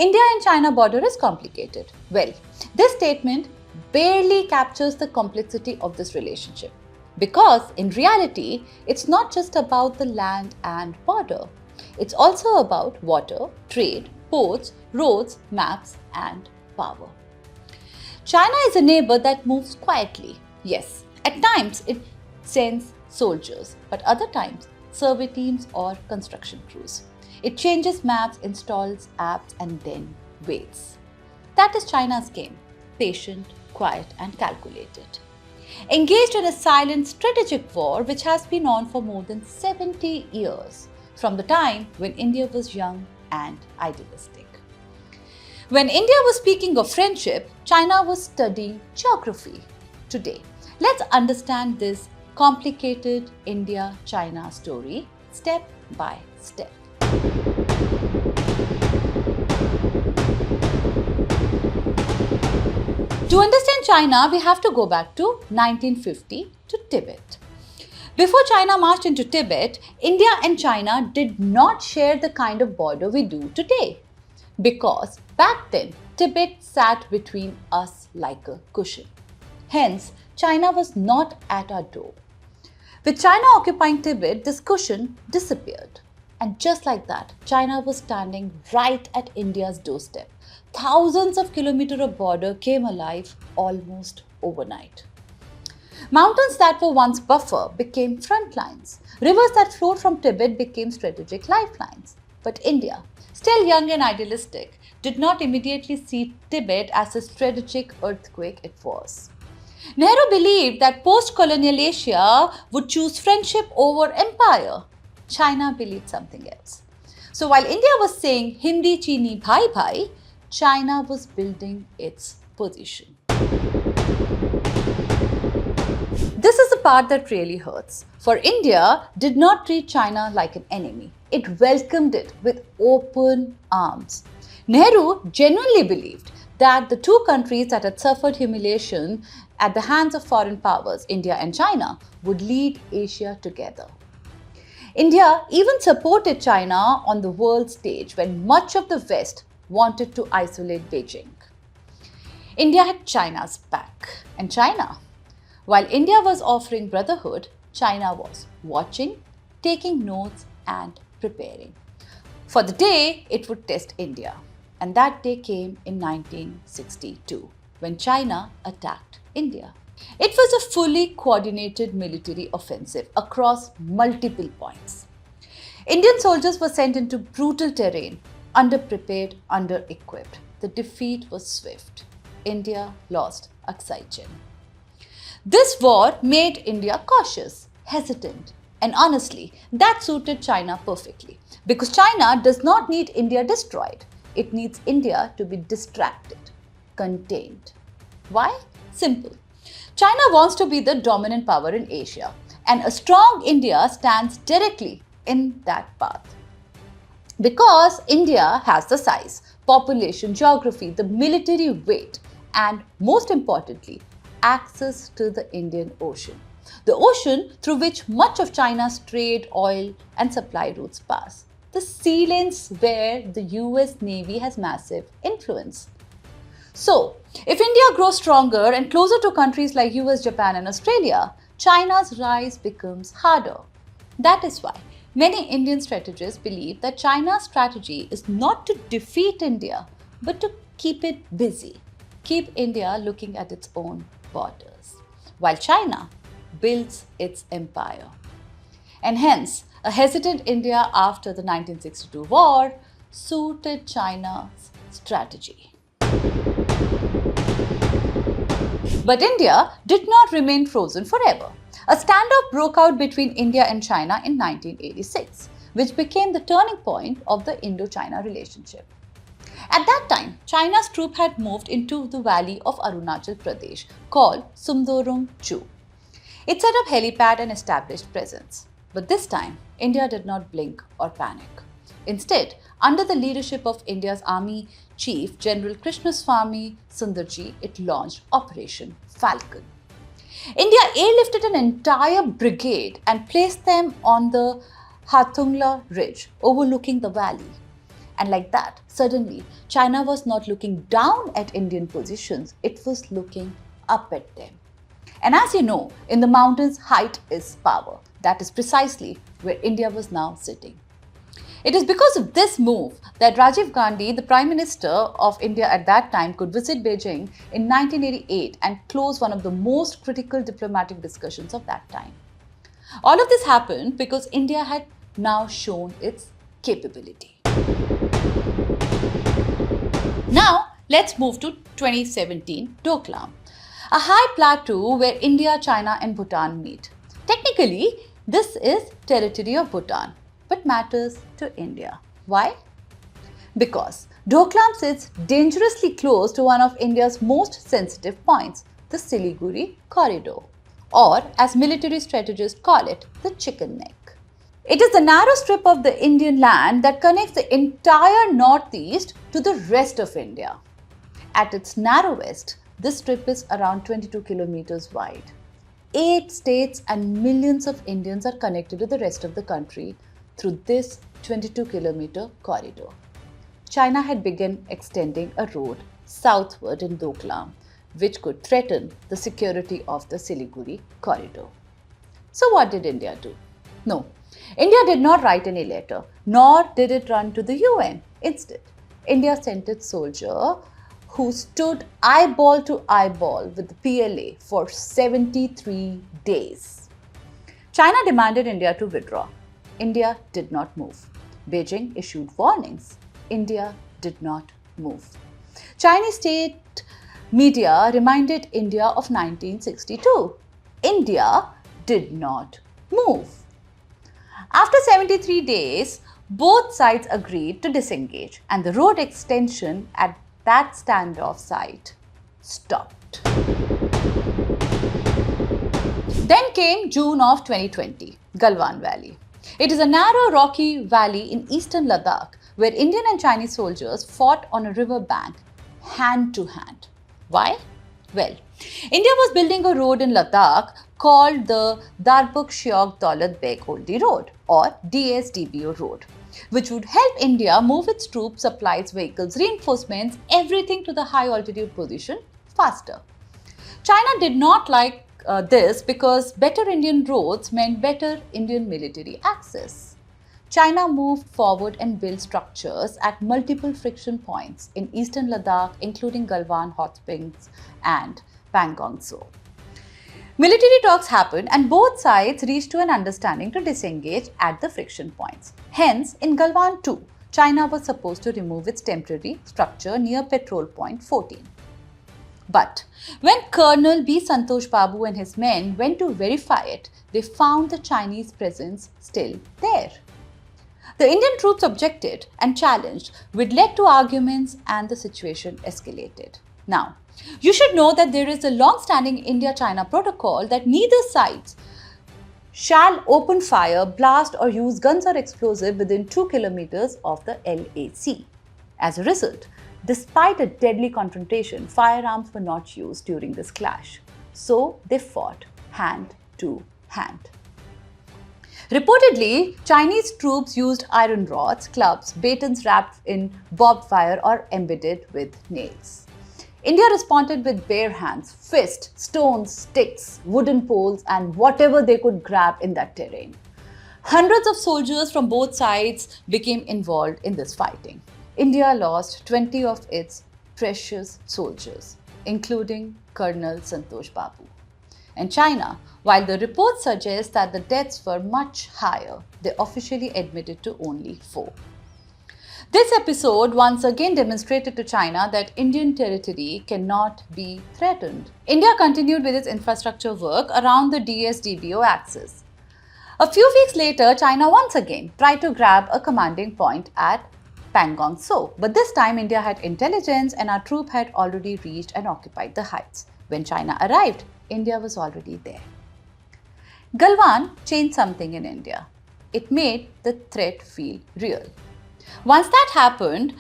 India and China border is complicated. Well, this statement barely captures the complexity of this relationship. Because in reality, it's not just about the land and border. It's also about water, trade, ports, roads, maps, and power. China is a neighbor that moves quietly. Yes, at times it sends soldiers, but other times survey teams or construction crews. It changes maps, installs apps, and then waits. That is China's game, patient, quiet, and calculated. Engaged in a silent strategic war which has been on for more than 70 years, from the time when India was young and idealistic. When India was speaking of friendship, China was studying geography. Today, let's understand this complicated India-China story step by step. To understand China, we have to go back to 1950 to Tibet. Before China marched into Tibet, India and China did not share the kind of border we do today. Because back then, Tibet sat between us like a cushion. Hence, China was not at our door. With China occupying Tibet, this cushion disappeared. And just like that, China was standing right at India's doorstep. Thousands of kilometers of border came alive almost overnight. Mountains that were once buffer became front lines. Rivers that flowed from Tibet became strategic lifelines. But India, still young and idealistic, did not immediately see Tibet as the strategic earthquake it was. Nehru believed that post-colonial Asia would choose friendship over empire. China believed something else. So while India was saying Hindi Chini Bhai Bhai, China was building its position. This is the part that really hurts. For India did not treat China like an enemy. It welcomed it with open arms. Nehru genuinely believed that the two countries that had suffered humiliation at the hands of foreign powers, India and China, would lead Asia together. India even supported China on the world stage when much of the West wanted to isolate Beijing. India had China's back, and China, while India was offering brotherhood, China was watching, taking notes, and preparing for the day it would test India. And that day came in 1962, when China attacked India. It was a fully coordinated military offensive across multiple points. Indian soldiers were sent into brutal terrain, underprepared, under-equipped. The defeat was swift. India lost Aksai Chin. This war made India cautious, hesitant, and honestly, that suited China perfectly. Because China does not need India destroyed. It needs India to be distracted, contained. Why? Simple. China wants to be the dominant power in Asia, and a strong India stands directly in that path. Because India has the size, population, geography, the military weight, and most importantly, access to the Indian Ocean. The ocean through which much of China's trade, oil, and supply routes pass. The sea lanes where the US Navy has massive influence. So, if India grows stronger and closer to countries like US, Japan, and Australia, China's rise becomes harder. That is why many Indian strategists believe that China's strategy is not to defeat India, but to keep it busy, keep India looking at its own borders, while China builds its empire. And hence, a hesitant India after the 1962 war suited China's strategy. But India did not remain frozen forever. A standoff broke out between India and China in 1986, which became the turning point of the Indo-China relationship. At that time, China's troops had moved into the valley of Arunachal Pradesh called Sumdorong Chu. It set up helipad and established presence. But this time, India did not blink or panic. Instead, under the leadership of India's Army Chief General Krishnaswamy Sundarji, it launched Operation Falcon. India airlifted an entire brigade and placed them on the Hathungla Ridge overlooking the valley. And like that, suddenly, China was not looking down at Indian positions, it was looking up at them. And as you know, in the mountains, height is power. That is precisely where India was now sitting. It is because of this move that Rajiv Gandhi, the Prime Minister of India at that time, could visit Beijing in 1988 and close one of the most critical diplomatic discussions of that time. All of this happened because India had now shown its capability. Now, let's move to 2017 Doklam, a high plateau where India, China and Bhutan meet. Technically, this is territory of Bhutan, but matters to India. Why? Because Doklam sits dangerously close to one of India's most sensitive points, the Siliguri corridor, or as military strategists call it, the chicken neck. It is the narrow strip of the Indian land that connects the entire northeast to the rest of India. At its narrowest, this strip is around 22 kilometers wide. 8 states and millions of Indians are connected to the rest of the country through this 22-kilometer corridor. China had begun extending a road southward in Doklam, which could threaten the security of the Siliguri corridor. So what did India do? No, India did not write any letter, nor did it run to the UN. Instead, India sent its soldier who stood eyeball to eyeball with the PLA for 73 days. China demanded India to withdraw. India did not move. Beijing issued warnings. India did not move. Chinese state media reminded India of 1962. India did not move. After 73 days, both sides agreed to disengage and the road extension at that standoff site stopped. Then came June of 2020, Galwan Valley. It is a narrow rocky valley in eastern Ladakh where Indian and Chinese soldiers fought on a river bank hand to hand. Why? Well, India was building a road in Ladakh called the Darbuk Shiok Daulat Beg Oldi Road or DSDBO road, which would help India move its troops, supplies, vehicles, reinforcements, everything to the high altitude position faster. China did not like this because better Indian roads meant better Indian military access. China moved forward and built structures at multiple friction points in eastern Ladakh, including Galwan Hot Springs and Pangong Tso. Military talks happened and both sides reached to an understanding to disengage at the friction points. Hence, in Galwan 2, China was supposed to remove its temporary structure near Petrol Point 14. But when Colonel B. Santosh Babu and his men went to verify it, they found the Chinese presence still there. The Indian troops objected and challenged, which led to arguments and the situation escalated. Now, you should know that there is a long-standing India-China protocol that neither sides shall open fire, blast or use guns or explosive within 2 kilometers of the LAC. As a result, despite a deadly confrontation, firearms were not used during this clash. So they fought hand to hand. Reportedly, Chinese troops used iron rods, clubs, batons wrapped in barbed wire or embedded with nails. India responded with bare hands, fists, stones, sticks, wooden poles and whatever they could grab in that terrain. Hundreds of soldiers from both sides became involved in this fighting. India lost 20 of its precious soldiers, including Colonel Santosh Babu. And China, while the reports suggest that the deaths were much higher, they officially admitted to only 4. This episode once again demonstrated to China that Indian territory cannot be threatened. India continued with its infrastructure work around the DSDBO axis. A few weeks later, China once again tried to grab a commanding point at Pangong Tso, but this time India had intelligence and our troop had already reached and occupied the heights. When China arrived, India was already there. Galwan changed something in India. It made the threat feel real. Once that happened,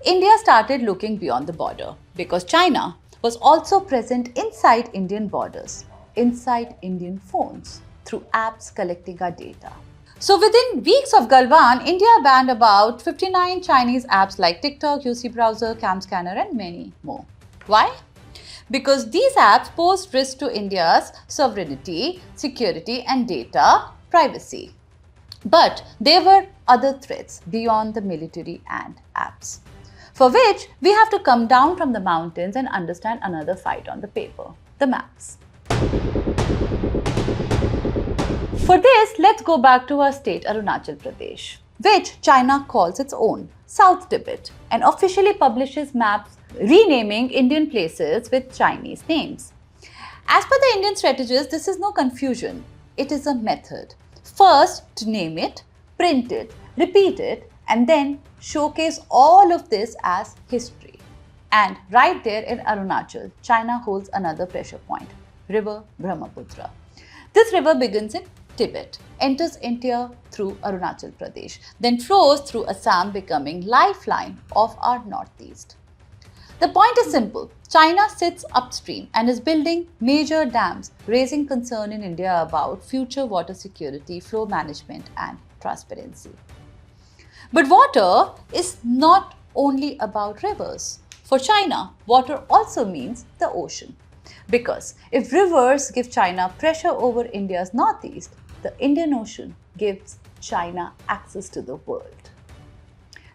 India started looking beyond the border because China was also present inside Indian borders, inside Indian phones, through apps collecting our data. So within weeks of Galwan, India banned about 59 Chinese apps like TikTok, UC Browser, Cam Scanner and many more. Why? Because these apps pose risk to India's sovereignty, security and data privacy. But there were other threats beyond the military and apps, for which we have to come down from the mountains and understand another fight on the paper, the maps. For this, let's go back to our state Arunachal Pradesh, which China calls its own, South Tibet, and officially publishes maps renaming Indian places with Chinese names. As per the Indian strategists, this is no confusion, it is a method. First, to name it, print it, repeat it, and then showcase all of this as history. And right there in Arunachal, China holds another pressure point, river Brahmaputra. This river begins in Tibet, enters India through Arunachal Pradesh, then flows through Assam, becoming lifeline of our northeast. The point is simple. China sits upstream and is building major dams, raising concern in India about future water security, flow management and transparency. But water is not only about rivers. For China, water also means the ocean. Because if rivers give China pressure over India's northeast, the Indian Ocean gives China access to the world.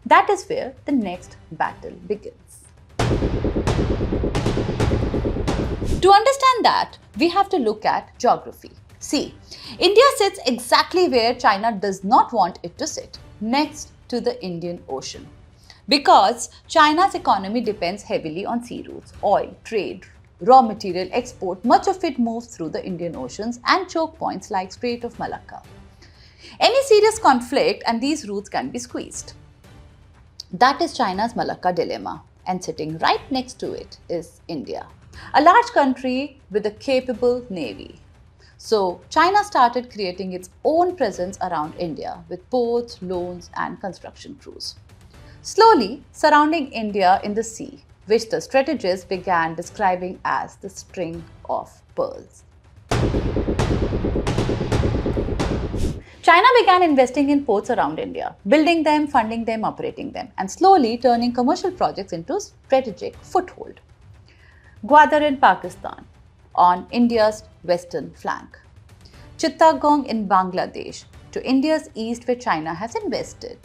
That is where the next battle begins. To understand that, we have to look at geography. See, India sits exactly where China does not want it to sit, next to the Indian Ocean. Because China's economy depends heavily on sea routes, oil, trade, raw material export, much of it moves through the Indian Oceans and choke points like Strait of Malacca. Any serious conflict and these routes can be squeezed. That is China's Malacca dilemma, and sitting right next to it is India, a large country with a capable navy. So China started creating its own presence around India with ports, loans and construction crews, slowly surrounding India in the sea, which the strategists began describing as the string of pearls. China began investing in ports around India, building them, funding them, operating them, and slowly turning commercial projects into strategic foothold. Gwadar in Pakistan, on India's western flank. Chittagong in Bangladesh, to India's east where China has invested.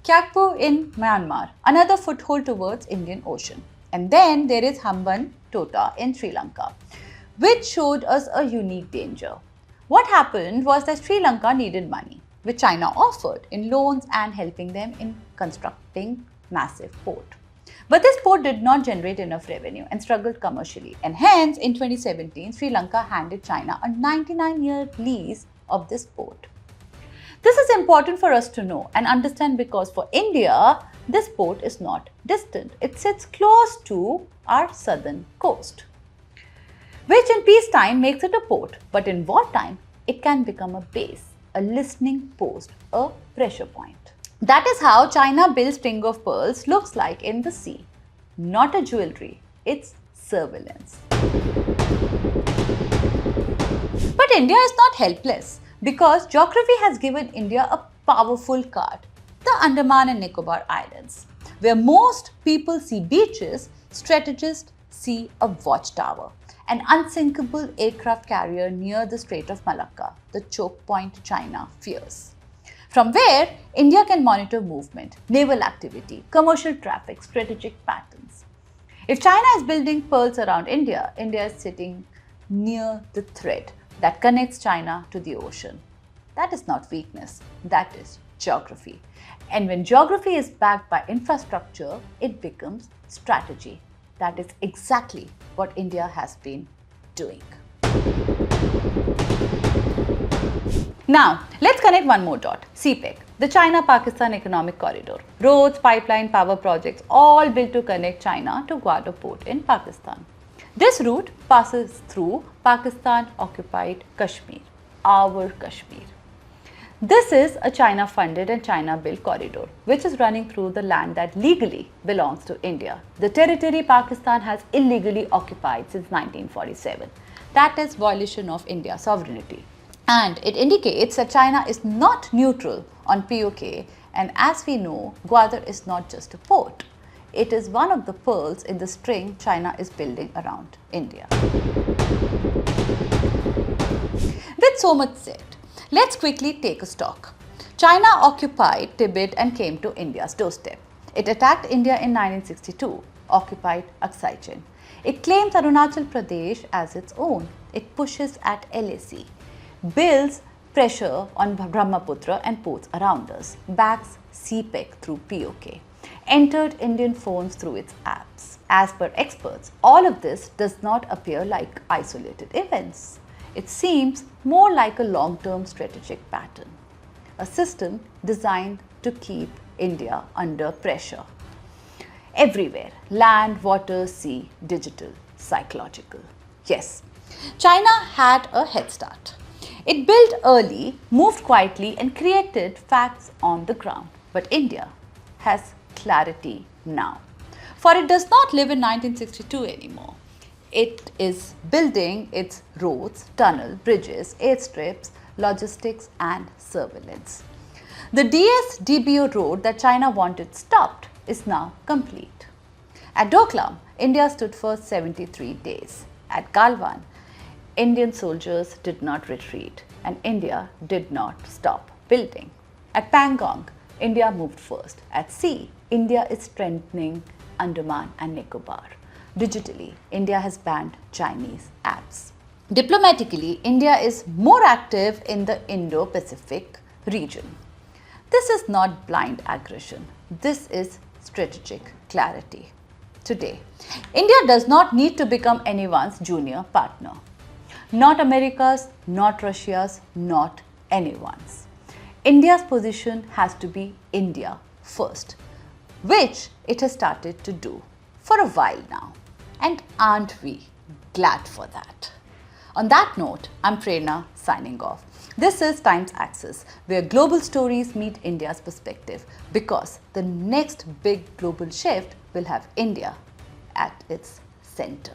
Kyakpo in Myanmar, another foothold towards Indian Ocean. And then there is Hamban Tota in Sri Lanka, which showed us a unique danger. What happened was that Sri Lanka needed money, which China offered in loans and helping them in constructing massive port. But this port did not generate enough revenue and struggled commercially. And hence, in 2017, Sri Lanka handed China a 99-year lease of this port. This is important for us to know and understand because for India, this port is not distant. It sits close to our southern coast, which in peacetime makes it a port, but in wartime, it can become a base, a listening post, a pressure point. That is how China built string of pearls looks like in the sea. Not a jewelry, it's surveillance. But India is not helpless because geography has given India a powerful card, the Andaman and Nicobar Islands. Where most people see beaches, strategists see a watchtower, an unsinkable aircraft carrier near the Strait of Malacca, the choke point China fears. From where India can monitor movement, naval activity, commercial traffic, strategic patterns. If China is building pearls around India, India is sitting near the thread that connects China to the ocean. That is not weakness, that is geography. And when geography is backed by infrastructure, it becomes strategy. That is exactly what India has been doing. Now, let's connect one more dot. CPEC, the China-Pakistan Economic Corridor. Roads, pipeline, power projects, all built to connect China to Gwadar port in Pakistan. This route passes through Pakistan-occupied Kashmir, our Kashmir. This is a China-funded and China-built corridor, which is running through the land that legally belongs to India. The territory Pakistan has illegally occupied since 1947. That is violation of India's sovereignty. And it indicates that China is not neutral on POK, and as we know, Gwadar is not just a port. It is one of the pearls in the string China is building around India. With so much said, let's quickly take a stock. China occupied Tibet and came to India's doorstep. It attacked India in 1962, occupied Aksai Chin. It claims Arunachal Pradesh as its own. It pushes at LAC, builds pressure on Brahmaputra and ports around us, backs CPEC through POK, entered Indian phones through its apps. As per experts, all of this does not appear like isolated events. It seems more like a long-term strategic pattern, a system designed to keep India under pressure. Everywhere, land, water, sea, digital, psychological. Yes, China had a head start. It built early, moved quietly and created facts on the ground. But India has clarity now. For it does not live in 1962 anymore. It is building its roads, tunnels, bridges, airstrips, logistics and surveillance. The DS-DBO road that China wanted stopped is now complete. At Doklam, India stood for 73 days. At Galwan, Indian soldiers did not retreat and India did not stop building. At Pangong, India moved first. At sea, India is strengthening Andaman and Nicobar. Digitally, India has banned Chinese apps. Diplomatically, India is more active in the Indo-Pacific region. This is not blind aggression. This is strategic clarity. Today, India does not need to become anyone's junior partner. Not America's, not Russia's, not anyone's. India's position has to be India first, which it has started to do for a while now. And aren't we glad for that? On that note, I'm Prerna signing off. This is Times Axis, where global stories meet India's perspective, because the next big global shift will have India at its center.